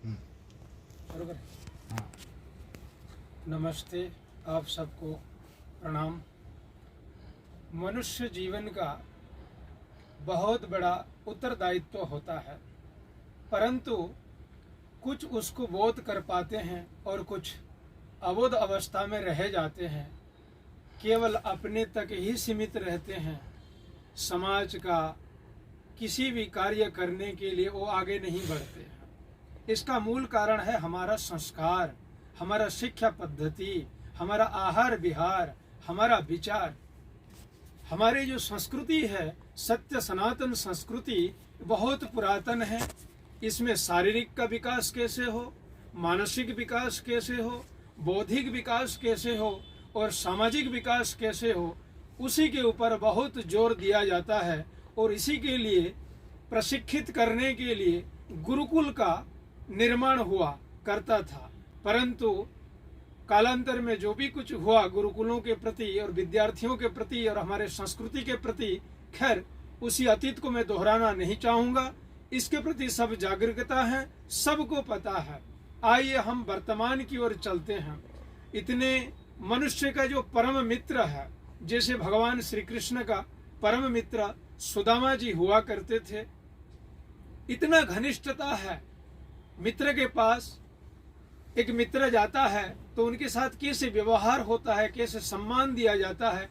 बरोबर है। नमस्ते, आप सबको प्रणाम। मनुष्य जीवन का बहुत बड़ा उत्तरदायित्व होता है, परंतु कुछ उसको बोध कर पाते हैं और कुछ अबोध अवस्था में रह जाते हैं, केवल अपने तक ही सीमित रहते हैं। समाज का किसी भी कार्य करने के लिए वो आगे नहीं बढ़ते हैं। इसका मूल कारण है हमारा संस्कार, हमारा शिक्षा पद्धति, हमारा आहार विहार, हमारा विचार। हमारी जो संस्कृति है, सत्य सनातन संस्कृति बहुत पुरातन है। इसमें शारीरिक का विकास कैसे हो, मानसिक विकास कैसे हो, बौद्धिक विकास कैसे हो और सामाजिक विकास कैसे हो, उसी के ऊपर बहुत जोर दिया जाता है। और इसी के लिए प्रशिक्षित करने के लिए गुरुकुल का निर्माण हुआ करता था। परंतु कालांतर में जो भी कुछ हुआ गुरुकुलों के प्रति और विद्यार्थियों के प्रति और हमारे संस्कृति के प्रति, खैर उसी अतीत को मैं दोहराना नहीं चाहूँगा। इसके प्रति सब जागरूकता है, सबको पता है। आइए हम वर्तमान की ओर चलते हैं। इतने मनुष्य का जो परम मित्र है, जैसे भगवान श्री कृष्ण का परम मित्र सुदामा जी हुआ करते थे, इतना घनिष्ठता है मित्र के पास। एक मित्र जाता है तो उनके साथ कैसे व्यवहार होता है, कैसे सम्मान दिया जाता है,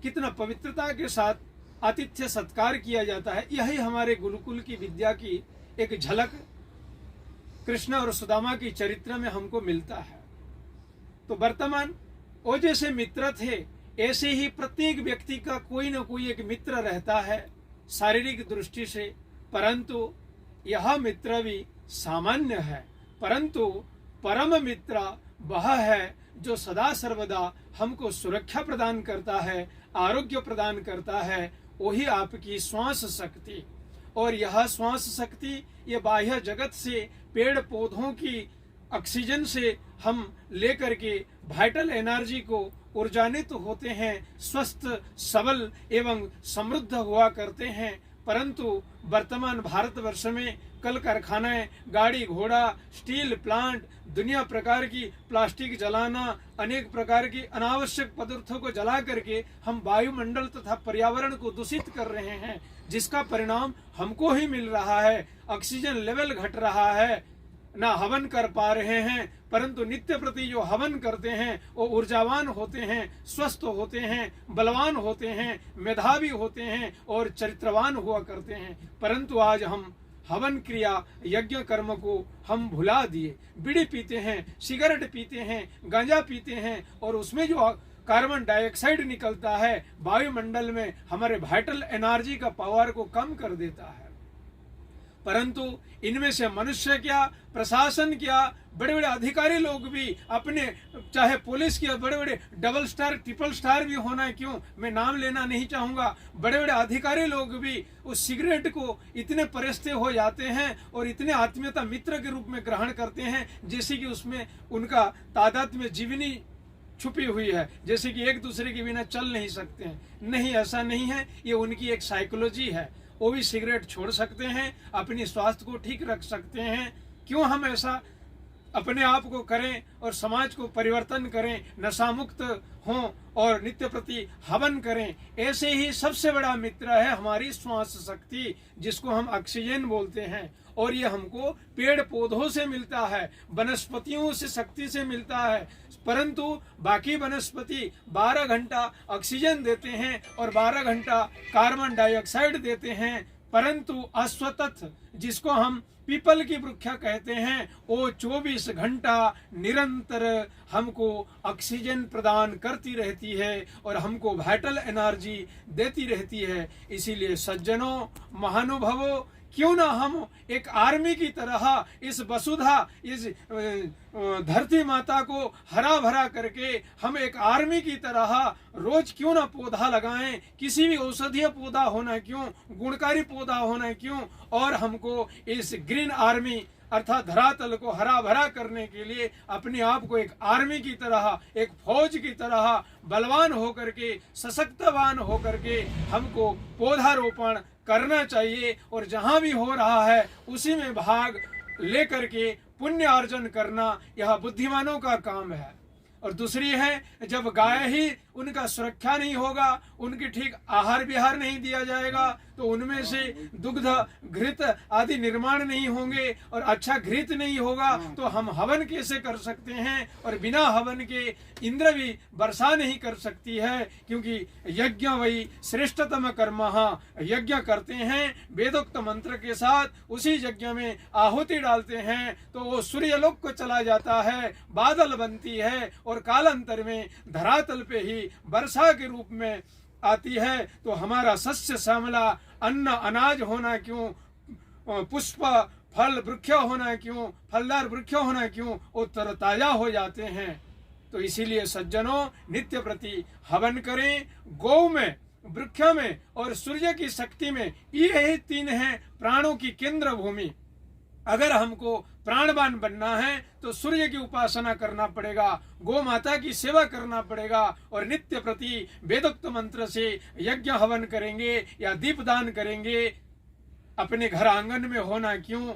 कितना पवित्रता के साथ आतिथ्य सत्कार किया जाता है, यही हमारे गुरुकुल की विद्या की एक झलक कृष्ण और सुदामा की चरित्र में हमको मिलता है। तो वर्तमान वो जैसे मित्र थे, ऐसे ही प्रत्येक व्यक्ति का कोई न कोई एक मित्र रहता है शारीरिक दृष्टि से, परंतु यह मित्र भी सामान्य है। परंतु परम मित्र वह है जो सदा सर्वदा हमको सुरक्षा प्रदान करता है, आरोग्य प्रदान करता है, वही आपकी श्वास शक्ति। और यह श्वास शक्ति ये बाह्य जगत से, पेड़ पौधों की ऑक्सीजन से हम लेकर के वाइटल एनर्जी को ऊर्जान्वित होते हैं, स्वस्थ सबल एवं समृद्ध हुआ करते हैं। परंतु वर्तमान भारतवर्ष में कल कारखाने, गाड़ी घोड़ा, स्टील प्लांट, दुनिया प्रकार की प्लास्टिक जलाना, अनेक प्रकार की अनावश्यक पदार्थों को जला करके हम वायुमंडल तथा पर्यावरण को दूषित कर रहे हैं, जिसका परिणाम हमको ही मिल रहा है। ऑक्सीजन लेवल घट रहा है, ना हवन कर पा रहे हैं, परंतु नित्य प्रति जो हवन करते हैं वो ऊर्जावान होते हैं, स्वस्थ होते हैं, बलवान होते हैं, मेधावी होते हैं और चरित्रवान हुआ करते हैं। परंतु आज हम हवन क्रिया यज्ञ कर्म को हम भुला दिए। बीड़ी पीते हैं, सिगरेट पीते हैं, गांजा पीते हैं और उसमें जो कार्बन डाइऑक्साइड निकलता है वायुमंडल में, हमारे वाइटल एनर्जी का पावर को कम कर देता है। परंतु इनमें से मनुष्य क्या, प्रशासन क्या, बड़े बड़े अधिकारी लोग भी अपने, चाहे पुलिस के बड़े बड़े डबल स्टार ट्रिपल स्टार भी होना है, क्यों, मैं नाम लेना नहीं चाहूंगा, बड़े बड़े अधिकारी लोग भी उस सिगरेट को इतने परस्ते हो जाते हैं और इतने आत्मीयता मित्र के रूप में ग्रहण करते हैं, जैसे कि उसमें उनका तादाद में जीवनी छुपी हुई है, जैसे कि एक दूसरे के बिना चल नहीं सकते हैं। नहीं, ऐसा नहीं है, ये उनकी एक साइकोलॉजी है। वो भी सिगरेट छोड़ सकते हैं, अपनी स्वास्थ्य को ठीक रख सकते हैं। क्यों हम ऐसा अपने आप को करें और समाज को परिवर्तन करें, नशा मुक्त हों और नित्य प्रति हवन करें। ऐसे ही सबसे बड़ा मित्र है हमारी श्वास शक्ति, जिसको हम ऑक्सीजन बोलते हैं। और ये हमको पेड़ पौधों से मिलता है, वनस्पतियों से शक्ति से मिलता है। परंतु बाकी वनस्पति 12 घंटा ऑक्सीजन देते हैं और 12 घंटा कार्बन डाइऑक्साइड देते हैं, परंतु अश्वत्थ जिसको हम पीपल की वृक्षा कहते हैं, वो 24 घंटा निरंतर हमको ऑक्सीजन प्रदान करती रहती है और हमको वाइटल एनर्जी देती रहती है। इसीलिए सज्जनों, महानुभावों, क्यों ना हम एक आर्मी की तरह इस वसुधा, इस धरती माता को हरा भरा करके हम एक आर्मी की तरह रोज क्यों ना पौधा लगाएं, किसी भी औषधीय पौधा होना क्यों, गुणकारी पौधा होना क्यों, और हमको इस ग्रीन आर्मी अर्थात धरातल को हरा भरा करने के लिए अपने आप को एक आर्मी की तरह, एक फौज की तरह बलवान होकर के, सशक्तवान होकर के हमको पौधारोपण करना चाहिए। और जहां भी हो रहा है उसी में भाग लेकर के पुण्य अर्जन करना यह बुद्धिमानों का काम है। और दूसरी है, जब गाय ही उनका सुरक्षा नहीं होगा, उनकी ठीक आहार विहार नहीं दिया जाएगा, तो उनमें से दुग्ध घृत आदि निर्माण नहीं होंगे और अच्छा घृत नहीं होगा, तो हम हवन कैसे कर सकते हैं? और बिना हवन के इंद्र भी वर्षा नहीं कर सकती है, क्योंकि यज्ञ वही श्रेष्ठतम कर्म। यज्ञ करते हैं वेदोक्त मंत्र के साथ, उसी यज्ञ में आहुति डालते हैं तो वो सूर्यलोक को चला जाता है, बादल बनती है और कालांतर में धरातल पे ही वर्षा के रूप में आती है। तो हमारा सस्य श्यामला अन्न अनाज होना क्यों, पुष्प फल वृक्ष होना क्यों, फलदार वृक्ष होना क्यों, वो तरताजा हो जाते हैं। तो इसीलिए सज्जनों, नित्य प्रति हवन करें। गौ में, वृक्ष में और सूर्य की शक्ति में, ये तीन हैं प्राणों की केंद्र भूमि। अगर हमको प्राणवान बनना है तो सूर्य की उपासना करना पड़ेगा, गौ माता की सेवा करना पड़ेगा और नित्य प्रति वेदोक्त मंत्र से यज्ञ हवन करेंगे या दीपदान करेंगे। अपने घर आंगन में होना क्यों,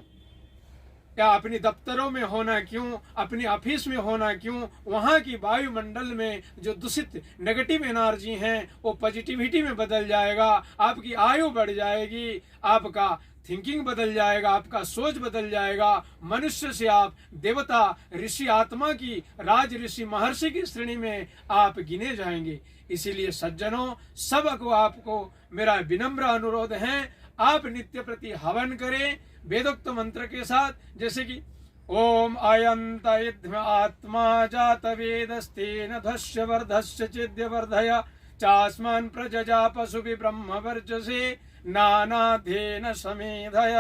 या अपने दफ्तरों में होना क्यों, अपने ऑफिस में होना क्यों, वहां की वायुमंडल में जो दूषित नेगेटिव एनर्जी हैं वो पॉजिटिविटी में बदल जाएगा, आपकी आयु बढ़ जाएगी, आपका थिंकिंग बदल जाएगा, आपका सोच बदल जाएगा। मनुष्य से आप देवता, ऋषि, आत्मा की, राज ऋषि, महर्षि की श्रेणी में आप गिने जाएंगे। इसीलिए सज्जनों, सबको आपको मेरा विनम्र अनुरोध है, आप नित्य प्रति हवन करें वेदोक्त मंत्र के साथ, जैसे कि ओम अयंत इद्म आत्मा जात वेदस्तेन ध्वस्य वर्धस्य चिद्य वर्धय चास्मान प्रजजा पशुभि ब्रह्म वर्चसे नानाधेन समेधय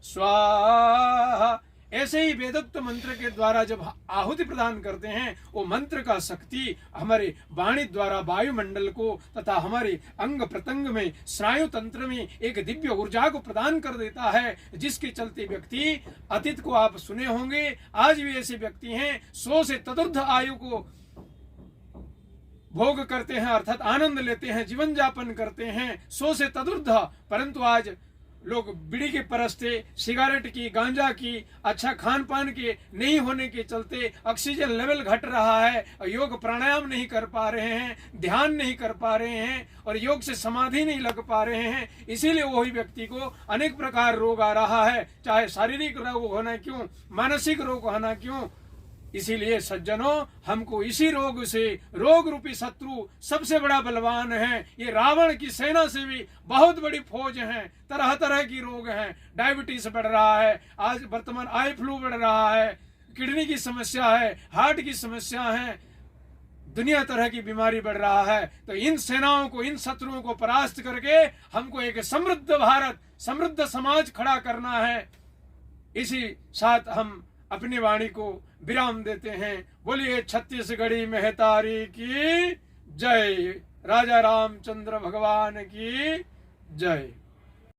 स्वाहा। ऐसे ही वेदोक्त मंत्र के द्वारा जब आहुति प्रदान करते हैं, वो मंत्र का शक्ति हमारे वाणी द्वारा वायुमंडल को तथा हमारे अंग प्रत्यंग में, स्नायु तंत्र में एक दिव्य ऊर्जा को प्रदान कर देता है, जिसके चलते व्यक्ति, अतीत को आप सुने होंगे, आज भी ऐसे व्यक्ति हैं 100 से तदुर्ध आयु को भोग करते हैं, अर्थात आनंद लेते हैं, जीवन जापन करते हैं 100 से तदुर्ध। परंतु आज लोग बीड़ी के परस्ते, सिगरेट की, गांजा की, अच्छा खान पान के नहीं होने के चलते ऑक्सीजन लेवल घट रहा है, योग प्राणायाम नहीं कर पा रहे हैं, ध्यान नहीं कर पा रहे हैं और योग से समाधि नहीं लग पा रहे हैं। इसीलिए वही व्यक्ति को अनेक प्रकार रोग आ रहा है, चाहे शारीरिक रोग होना क्यों, मानसिक रोग होना क्यों। इसीलिए सज्जनों, हमको इसी रोग से, रोग रूपी शत्रु सबसे बड़ा बलवान है, ये रावण की सेना से भी बहुत बड़ी फौज है, तरह तरह की रोग हैं, डायबिटीज बढ़ रहा है, आज वर्तमान आई फ्लू बढ़ रहा है, किडनी की समस्या है, हार्ट की समस्या है, दुनिया तरह की बीमारी बढ़ रहा है। तो इन सेनाओं को, इन शत्रुओं को परास्त करके हमको एक समृद्ध भारत, समृद्ध समाज खड़ा करना है। इसी साथ हम अपनी वाणी को विराम देते हैं। बोलिए छत्तीसगढ़ी महतारी की जय, राजा रामचंद्र भगवान की जय।